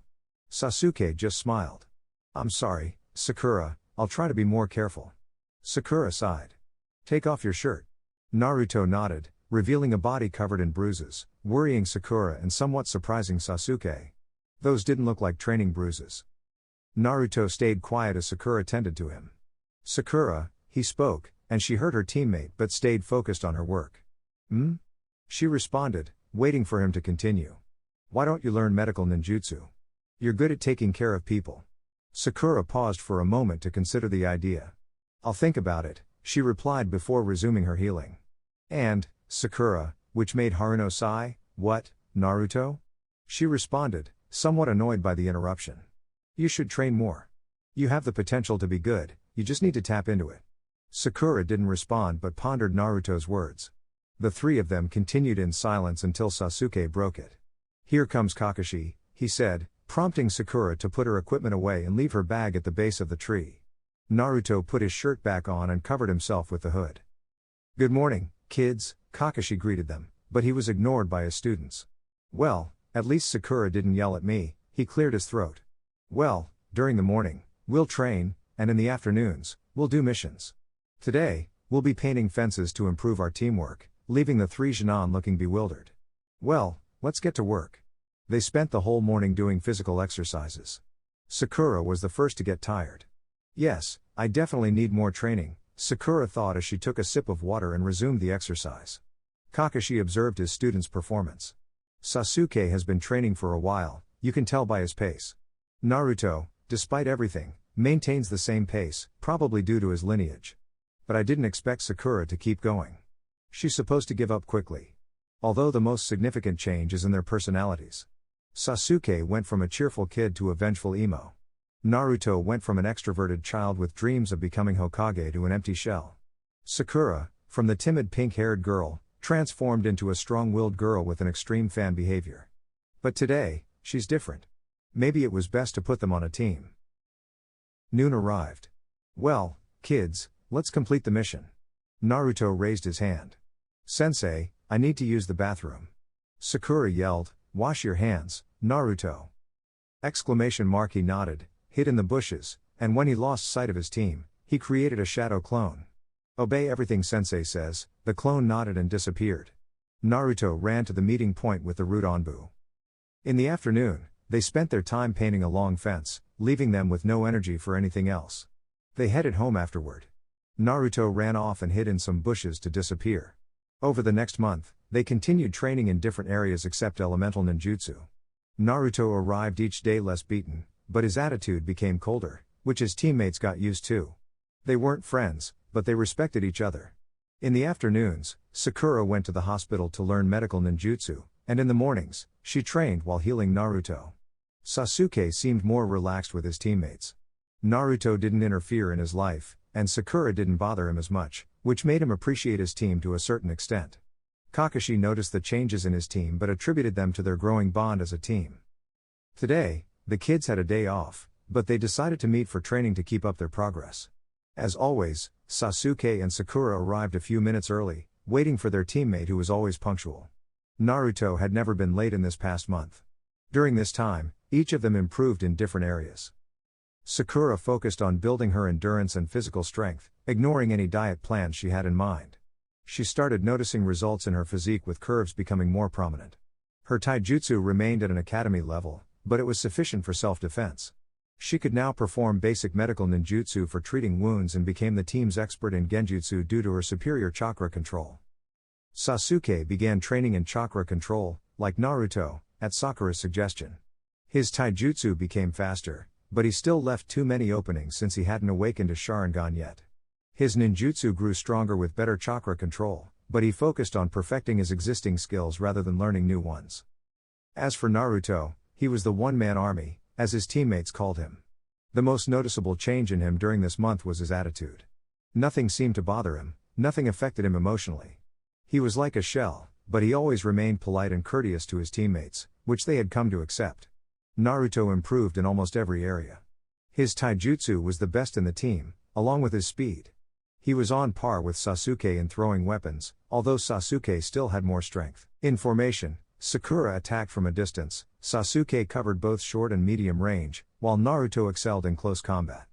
Sasuke just smiled. I'm sorry, Sakura, I'll try to be more careful. Sakura sighed. Take off your shirt. Naruto nodded, revealing a body covered in bruises, worrying Sakura and somewhat surprising Sasuke. Those didn't look like training bruises. Naruto stayed quiet as Sakura tended to him. Sakura, he spoke, and she heard her teammate but stayed focused on her work. She responded, waiting for him to continue. Why don't you learn medical ninjutsu? You're good at taking care of people. Sakura paused for a moment to consider the idea. I'll think about it, she replied before resuming her healing. And, Sakura, which made Haruno sigh, what, Naruto? She responded, somewhat annoyed by the interruption. You should train more. You have the potential to be good, you just need to tap into it. Sakura didn't respond but pondered Naruto's words. The three of them continued in silence until Sasuke broke it. Here comes Kakashi, he said, prompting Sakura to put her equipment away and leave her bag at the base of the tree. Naruto put his shirt back on and covered himself with the hood. Good morning, kids, Kakashi greeted them, but he was ignored by his students. Well, at least Sakura didn't yell at me, he cleared his throat. Well, during the morning, we'll train, and in the afternoons, we'll do missions. Today, we'll be painting fences to improve our teamwork, leaving the three Genin looking bewildered. Well, let's get to work. They spent the whole morning doing physical exercises. Sakura was the first to get tired. Yes, I definitely need more training, Sakura thought as she took a sip of water and resumed the exercise. Kakashi observed his students' performance. Sasuke has been training for a while, you can tell by his pace. Naruto, despite everything, maintains the same pace, probably due to his lineage. But I didn't expect Sakura to keep going. She's supposed to give up quickly. Although the most significant change is in their personalities. Sasuke went from a cheerful kid to a vengeful emo. Naruto went from an extroverted child with dreams of becoming Hokage to an empty shell. Sakura, from the timid pink-haired girl, transformed into a strong-willed girl with an extreme fan behavior. But today, she's different. Maybe it was best to put them on a team. Noon arrived. Well, kids, let's complete the mission. Naruto raised his hand. Sensei, I need to use the bathroom. Sakura yelled, wash your hands, Naruto. He nodded, hid in the bushes, and when he lost sight of his team, he created a shadow clone. Obey everything Sensei says, the clone nodded and disappeared. Naruto ran to the meeting point with the root Anbu. In the afternoon, they spent their time painting a long fence, leaving them with no energy for anything else. They headed home afterward. Naruto ran off and hid in some bushes to disappear. Over the next month, they continued training in different areas except elemental ninjutsu. Naruto arrived each day less beaten, but his attitude became colder, which his teammates got used to. They weren't friends, but they respected each other. In the afternoons, Sakura went to the hospital to learn medical ninjutsu, and in the mornings, she trained while healing Naruto. Sasuke seemed more relaxed with his teammates. Naruto didn't interfere in his life, and Sakura didn't bother him as much, which made him appreciate his team to a certain extent. Kakashi noticed the changes in his team but attributed them to their growing bond as a team. Today, the kids had a day off, but they decided to meet for training to keep up their progress. As always, Sasuke and Sakura arrived a few minutes early, waiting for their teammate who was always punctual. Naruto had never been late in this past month. During this time, each of them improved in different areas. Sakura focused on building her endurance and physical strength, ignoring any diet plans she had in mind. She started noticing results in her physique with curves becoming more prominent. Her taijutsu remained at an academy level, but it was sufficient for self-defense. She could now perform basic medical ninjutsu for treating wounds and became the team's expert in genjutsu due to her superior chakra control. Sasuke began training in chakra control, like Naruto, at Sakura's suggestion. His taijutsu became faster, but he still left too many openings since he hadn't awakened his Sharingan yet. His ninjutsu grew stronger with better chakra control, but he focused on perfecting his existing skills rather than learning new ones. As for Naruto, he was the one-man army, as his teammates called him. The most noticeable change in him during this month was his attitude. Nothing seemed to bother him, nothing affected him emotionally. He was like a shell, but he always remained polite and courteous to his teammates, which they had come to accept. Naruto improved in almost every area. His taijutsu was the best in the team, along with his speed. He was on par with Sasuke in throwing weapons, although Sasuke still had more strength. In formation, Sakura attacked from a distance, Sasuke covered both short and medium range, while Naruto excelled in close combat.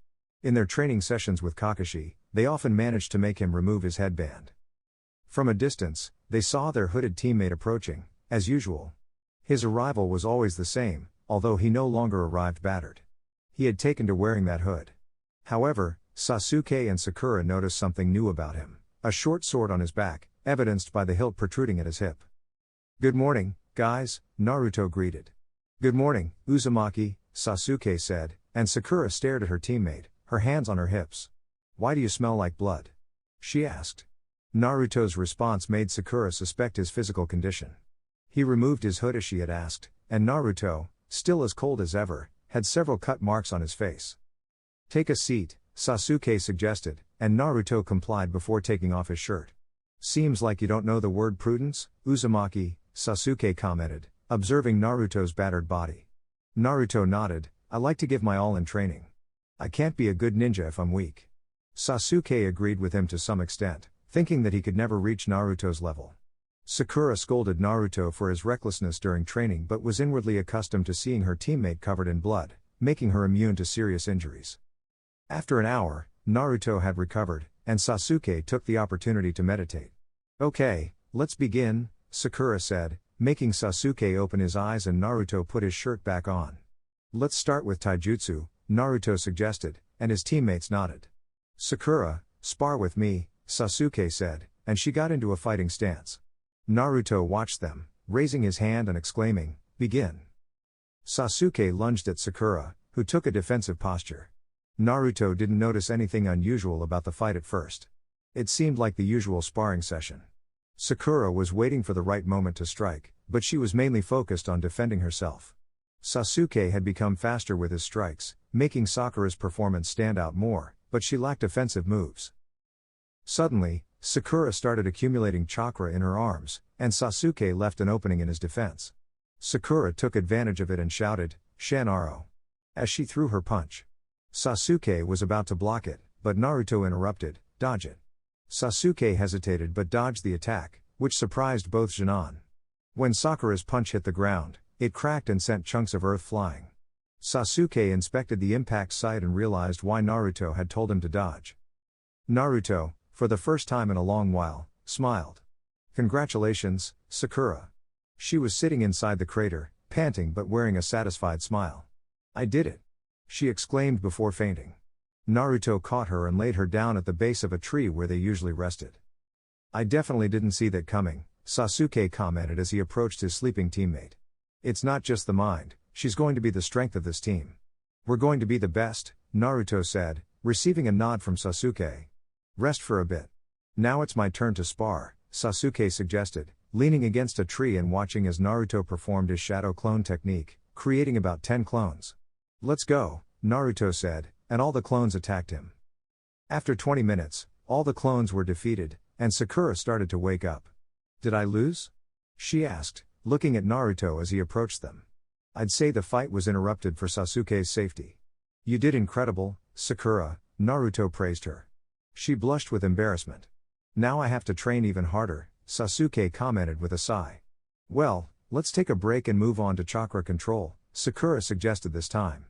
In their training sessions with Kakashi, they often managed to make him remove his headband. From a distance, they saw their hooded teammate approaching, as usual. His arrival was always the same, although he no longer arrived battered. He had taken to wearing that hood. However, Sasuke and Sakura noticed something new about him, a short sword on his back, evidenced by the hilt protruding at his hip. "Good morning, guys," Naruto greeted. "Good morning, Uzumaki," Sasuke said, and Sakura stared at her teammate, her hands on her hips. "Why do you smell like blood?" she asked. Naruto's response made Sakura suspect his physical condition. He removed his hood as she had asked, and Naruto, still as cold as ever, had several cut marks on his face. "Take a seat," Sasuke suggested, and Naruto complied before taking off his shirt. "Seems like you don't know the word prudence, Uzumaki," Sasuke commented, observing Naruto's battered body. Naruto nodded, "I like to give my all in training. I can't be a good ninja if I'm weak." Sasuke agreed with him to some extent, thinking that he could never reach Naruto's level. Sakura scolded Naruto for his recklessness during training but was inwardly accustomed to seeing her teammate covered in blood, making her immune to serious injuries. After an hour, Naruto had recovered, and Sasuke took the opportunity to meditate. "Okay, let's begin," Sakura said, making Sasuke open his eyes and Naruto put his shirt back on. "Let's start with taijutsu," Naruto suggested, and his teammates nodded. "Sakura, spar with me," Sasuke said, and she got into a fighting stance. Naruto watched them, raising his hand and exclaiming, "Begin." Sasuke lunged at Sakura, who took a defensive posture. Naruto didn't notice anything unusual about the fight at first. It seemed like the usual sparring session. Sakura was waiting for the right moment to strike, but she was mainly focused on defending herself. Sasuke had become faster with his strikes, making Sakura's performance stand out more, but she lacked offensive moves. Suddenly, Sakura started accumulating chakra in her arms, and Sasuke left an opening in his defense. Sakura took advantage of it and shouted, "Shanaro!" as she threw her punch. Sasuke was about to block it, but Naruto interrupted, "Dodge it." Sasuke hesitated but dodged the attack, which surprised both Jonin. When Sakura's punch hit the ground, it cracked and sent chunks of earth flying. Sasuke inspected the impact site and realized why Naruto had told him to dodge. Naruto, for the first time in a long while, smiled. "Congratulations, Sakura." She was sitting inside the crater, panting but wearing a satisfied smile. "I did it!" she exclaimed before fainting. Naruto caught her and laid her down at the base of a tree where they usually rested. "I definitely didn't see that coming," Sasuke commented as he approached his sleeping teammate. "It's not just the mind, she's going to be the strength of this team." "We're going to be the best," Naruto said, receiving a nod from Sasuke. "Rest for a bit. Now it's my turn to spar," Sasuke suggested, leaning against a tree and watching as Naruto performed his shadow clone technique, creating about 10 clones. "Let's go," Naruto said, and all the clones attacked him. After 20 minutes, all the clones were defeated, and Sakura started to wake up. "Did I lose?" she asked, looking at Naruto as he approached them. "I'd say the fight was interrupted for Sasuke's safety." "You did incredible, Sakura," Naruto praised her. She blushed with embarrassment. "Now I have to train even harder," Sasuke commented with a sigh. "Well, let's take a break and move on to chakra control," Sakura suggested this time.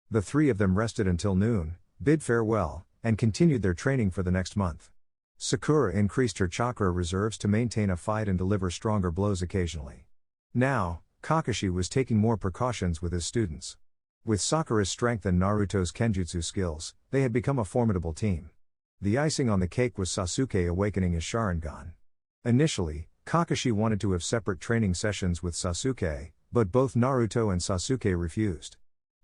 The three of them rested until noon, bid farewell, and continued their training for the next month. Sakura increased her chakra reserves to maintain a fight and deliver stronger blows occasionally. Now, Kakashi was taking more precautions with his students. With Sakura's strength and Naruto's kenjutsu skills, they had become a formidable team. The icing on the cake was Sasuke awakening his Sharingan. Initially, Kakashi wanted to have separate training sessions with Sasuke, but both Naruto and Sasuke refused.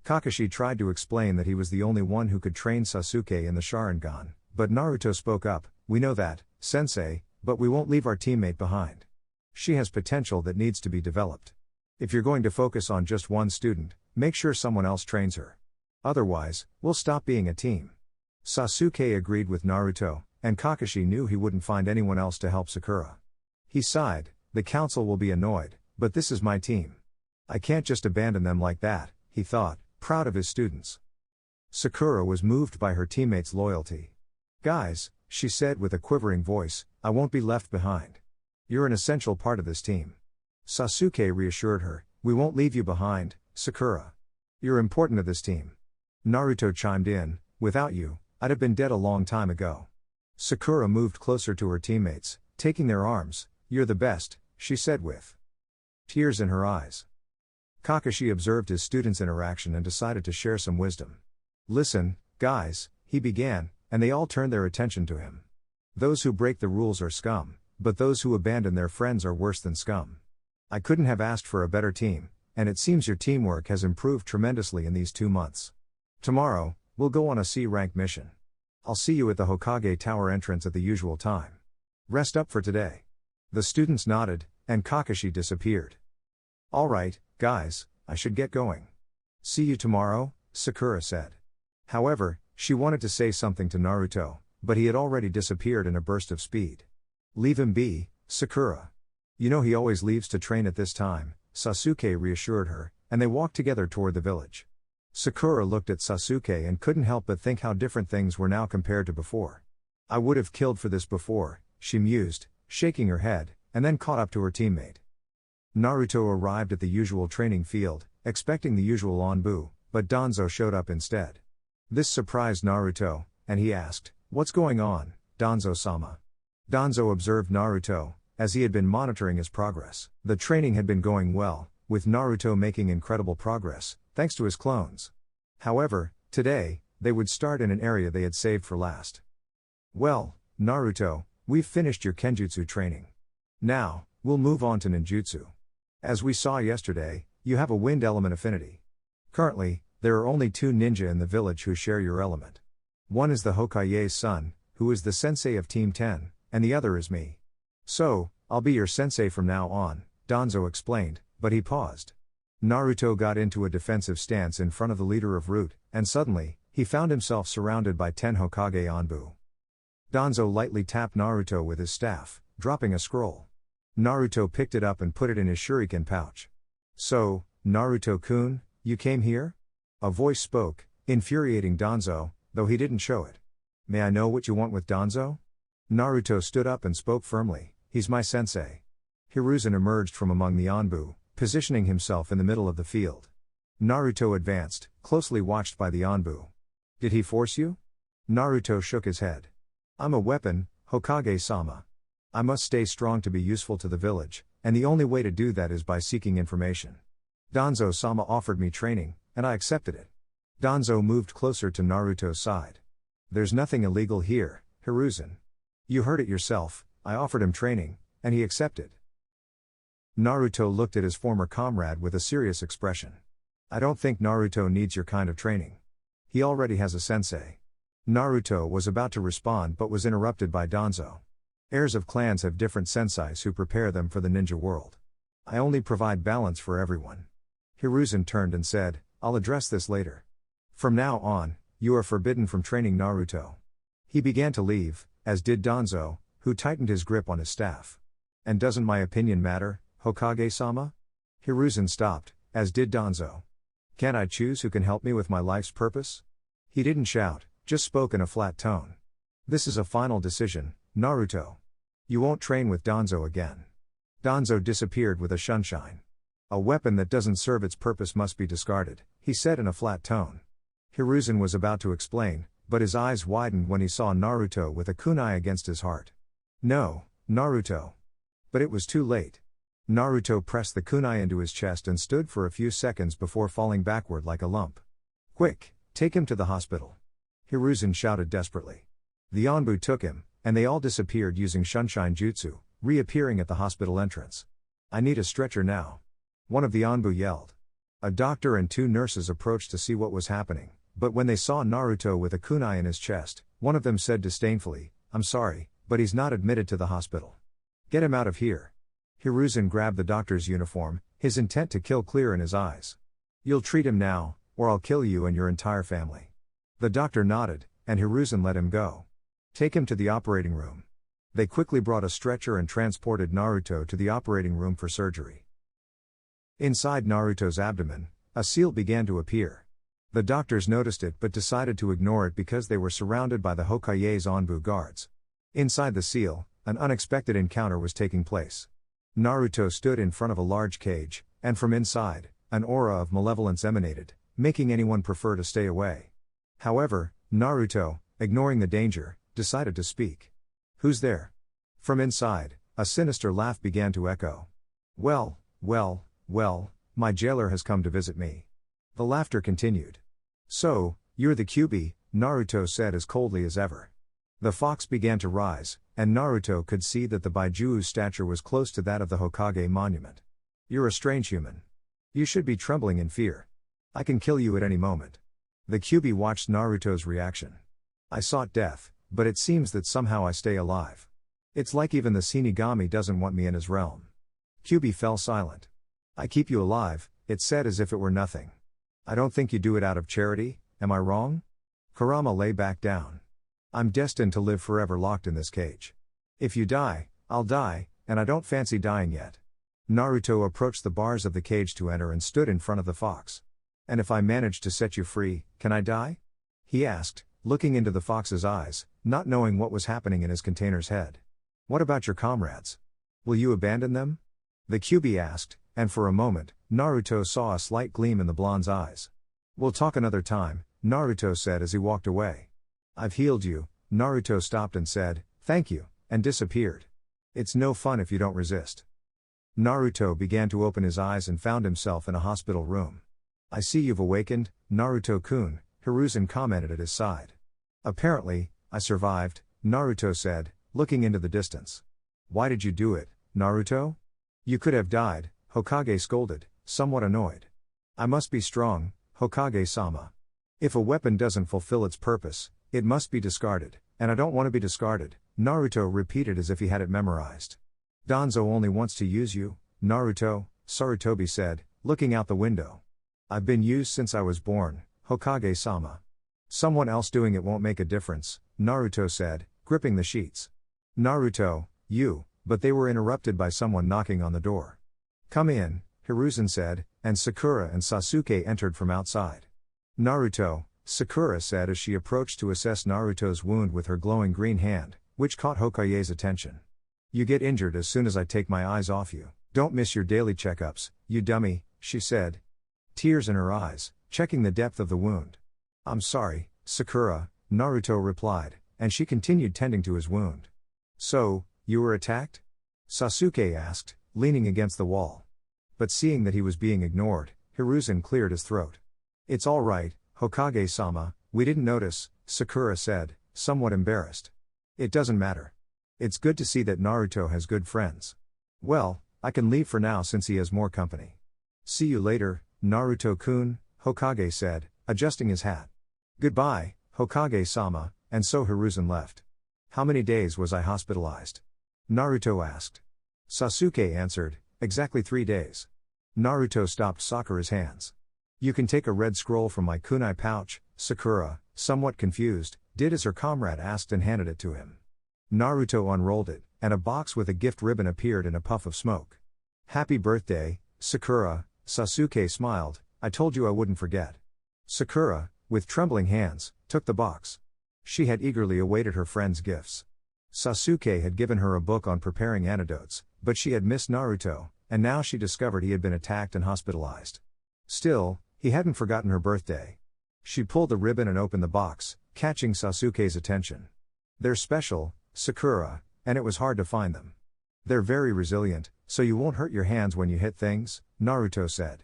Kakashi tried to explain that he was the only one who could train Sasuke in the Sharingan, but Naruto spoke up, "We know that, sensei, but we won't leave our teammate behind. She has potential that needs to be developed. If you're going to focus on just one student, make sure someone else trains her. Otherwise, we'll stop being a team." Sasuke agreed with Naruto, and Kakashi knew he wouldn't find anyone else to help Sakura. He sighed, "The council will be annoyed, but this is my team. I can't just abandon them like that," he thought, proud of his students. Sakura was moved by her teammates' loyalty. "Guys," she said with a quivering voice, "I won't be left behind. You're an essential part of this team." Sasuke reassured her, "We won't leave you behind, Sakura. You're important to this team." Naruto chimed in, "Without you, I'd have been dead a long time ago." Sakura moved closer to her teammates, taking their arms. "You're the best," she said with tears in her eyes. Kakashi observed his students' interaction and decided to share some wisdom. "Listen, guys," he began, and they all turned their attention to him. "Those who break the rules are scum, but those who abandon their friends are worse than scum. I couldn't have asked for a better team, and it seems your teamwork has improved tremendously in these 2 months. Tomorrow, we'll go on a C-rank mission. I'll see you at the Hokage Tower entrance at the usual time. Rest up for today." The students nodded, and Kakashi disappeared. "All right, guys, I should get going. See you tomorrow," Sakura said. However, she wanted to say something to Naruto, but he had already disappeared in a burst of speed. "Leave him be, Sakura. You know he always leaves to train at this time," Sasuke reassured her, and they walked together toward the village. Sakura looked at Sasuke and couldn't help but think how different things were now compared to before. "I would have killed for this before," she mused, shaking her head, and then caught up to her teammate. Naruto arrived at the usual training field, expecting the usual Anbu, but Danzo showed up instead. This surprised Naruto, and he asked, "What's going on, Danzo-sama?" Danzo observed Naruto, as he had been monitoring his progress. The training had been going well, with Naruto making incredible progress, thanks to his clones. However, today, they would start in an area they had saved for last. "Well, Naruto, we've finished your kenjutsu training. Now, we'll move on to ninjutsu. As we saw yesterday, you have a wind element affinity. Currently, there are only 2 ninja in the village who share your element. One is the Hokage's son, who is the sensei of Team 10, and the other is me. So, I'll be your sensei from now on," Danzo explained, but he paused. Naruto got into a defensive stance in front of the leader of Root, and suddenly, he found himself surrounded by 10 Hokage Anbu. Danzo lightly tapped Naruto with his staff, dropping a scroll. Naruto picked it up and put it in his shuriken pouch. "So, Naruto-kun, you came here?" A voice spoke, infuriating Danzo, though he didn't show it. "May I know what you want with Danzo?" Naruto stood up and spoke firmly, "He's my sensei." Hiruzen emerged from among the Anbu, positioning himself in the middle of the field. Naruto advanced, closely watched by the Anbu. "Did he force you?" Naruto shook his head. "I'm a weapon, Hokage-sama. I must stay strong to be useful to the village, and the only way to do that is by seeking information. Danzo-sama offered me training, and I accepted it." Danzo moved closer to Naruto's side. "There's nothing illegal here, Hiruzen. You heard it yourself, I offered him training, and he accepted." Naruto looked at his former comrade with a serious expression. "I don't think Naruto needs your kind of training. He already has a sensei." Naruto was about to respond but was interrupted by Danzo. "Heirs of clans have different senseis who prepare them for the ninja world. I only provide balance for everyone." Hiruzen turned and said, "I'll address this later. From now on, You are forbidden from training Naruto. He began to leave, as did Danzo, who tightened his grip on his staff. And doesn't my opinion matter, Hokage-sama? Hiruzen stopped, as did Danzo. Can't I choose who can help me with my life's purpose? He didn't shout, just spoke in a flat tone. This is a final decision, Naruto. You won't train with Danzo again. Danzo disappeared with a shunshine. A weapon that doesn't serve its purpose must be discarded, he said in a flat tone. Hiruzen was about to explain, but his eyes widened when he saw Naruto with a kunai against his heart. No, Naruto. But it was too late. Naruto pressed the kunai into his chest and stood for a few seconds before falling backward like a lump. Quick, take him to the hospital. Hiruzen shouted desperately. The Anbu took him, and they all disappeared using Shunshine Jutsu, reappearing at the hospital entrance. I need a stretcher now. One of the Anbu yelled. A doctor and 2 nurses approached to see what was happening, but when they saw Naruto with a kunai in his chest, one of them said disdainfully, I'm sorry, but he's not admitted to the hospital. Get him out of here. Hiruzen grabbed the doctor's uniform, his intent to kill clear in his eyes. You'll treat him now, or I'll kill you and your entire family. The doctor nodded, and Hiruzen let him go. Take him to the operating room. They quickly brought a stretcher and transported Naruto to the operating room for surgery. Inside Naruto's abdomen, a seal began to appear. The doctors noticed it but decided to ignore it because they were surrounded by the Hokage's Anbu guards. Inside the seal, an unexpected encounter was taking place. Naruto stood in front of a large cage, and from inside, an aura of malevolence emanated, making anyone prefer to stay away. However, Naruto, ignoring the danger, decided to speak. Who's there? From inside, a sinister laugh began to echo. Well, my jailer has come to visit me. The laughter continued. So, you're the Kyuubi, Naruto said as coldly as ever. The fox began to rise, and Naruto could see that the Baijuu's stature was close to that of the Hokage monument. You're a strange human. You should be trembling in fear. I can kill you at any moment. The Kyuubi watched Naruto's reaction. I sought death, but it seems that somehow I stay alive. It's like even the Shinigami doesn't want me in his realm. Kyuubi fell silent. I keep you alive, it said as if it were nothing. I don't think you do it out of charity, am I wrong? Kurama lay back down. I'm destined to live forever locked in this cage. If you die, I'll die, and I don't fancy dying yet. Naruto approached the bars of the cage to enter and stood in front of the fox. And if I manage to set you free, can I die? He asked, looking into the fox's eyes, not knowing what was happening in his container's head. What about your comrades? Will you abandon them? The Kyuubi asked, and for a moment, Naruto saw a slight gleam in the blonde's eyes. We'll talk another time, Naruto said as he walked away. I've healed you, Naruto stopped and said, thank you, and disappeared. It's no fun if you don't resist. Naruto began to open his eyes and found himself in a hospital room. I see you've awakened, Naruto-kun, Hiruzen commented at his side. Apparently, I survived, Naruto said, looking into the distance. Why did you do it, Naruto? You could have died, Hokage scolded, somewhat annoyed. I must be strong, Hokage-sama. If a weapon doesn't fulfill its purpose, it must be discarded, and I don't want to be discarded, Naruto repeated as if he had it memorized. Danzo only wants to use you, Naruto, Sarutobi said, looking out the window. I've been used since I was born, Hokage-sama. Someone else doing it won't make a difference, Naruto said, gripping the sheets. Naruto, you, but they were interrupted by someone knocking on the door. Come in, Hiruzen said, and Sakura and Sasuke entered from outside. Naruto, Sakura said as she approached to assess Naruto's wound with her glowing green hand, which caught Hokage's attention. You get injured as soon as I take my eyes off you. Don't miss your daily checkups, you dummy, she said. Tears in her eyes, checking the depth of the wound. I'm sorry, Sakura, Naruto replied, and she continued tending to his wound. So, you were attacked? Sasuke asked, leaning against the wall. But seeing that he was being ignored, Hiruzen cleared his throat. It's all right, Hokage-sama, we didn't notice, Sakura said, somewhat embarrassed. It doesn't matter. It's good to see that Naruto has good friends. Well, I can leave for now since he has more company. See you later, Naruto-kun, Hokage said, adjusting his hat. Goodbye, Hokage-sama, and so Hiruzen left. How many days was I hospitalized? Naruto asked. Sasuke answered, exactly 3 days. Naruto stopped Sakura's hands. You can take a red scroll from my kunai pouch, Sakura, somewhat confused, did as her comrade asked and handed it to him. Naruto unrolled it, and a box with a gift ribbon appeared in a puff of smoke. "Happy birthday, Sakura," Sasuke smiled, "I told you I wouldn't forget." Sakura, with trembling hands, took the box. She had eagerly awaited her friend's gifts. Sasuke had given her a book on preparing antidotes, but she had missed Naruto, and now she discovered he had been attacked and hospitalized. Still, he hadn't forgotten her birthday. She pulled the ribbon and opened the box, catching Sasuke's attention. "They're special, Sakura, and it was hard to find them. They're very resilient, so you won't hurt your hands when you hit things," Naruto said.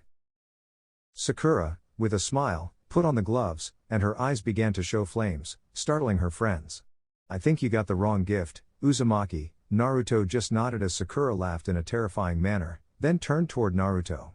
Sakura, with a smile, put on the gloves, and her eyes began to show flames, startling her friends. "I think you got the wrong gift, Uzumaki," Naruto just nodded as Sakura laughed in a terrifying manner, then turned toward Naruto.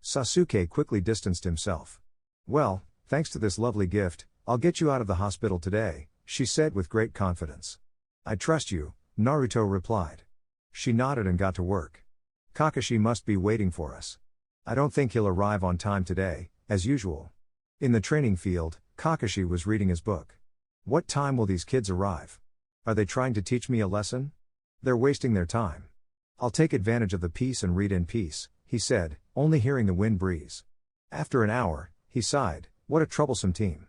Sasuke quickly distanced himself. "Well, thanks to this lovely gift, I'll get you out of the hospital today," she said with great confidence. "I trust you," Naruto replied. She nodded and got to work. "Kakashi must be waiting for us. I don't think he'll arrive on time today, as usual." In the training field, Kakashi was reading his book. "What time will these kids arrive? Are they trying to teach me a lesson? They're wasting their time. I'll take advantage of the peace and read in peace," he said, only hearing the wind breeze. After an hour, he sighed, "What a troublesome team.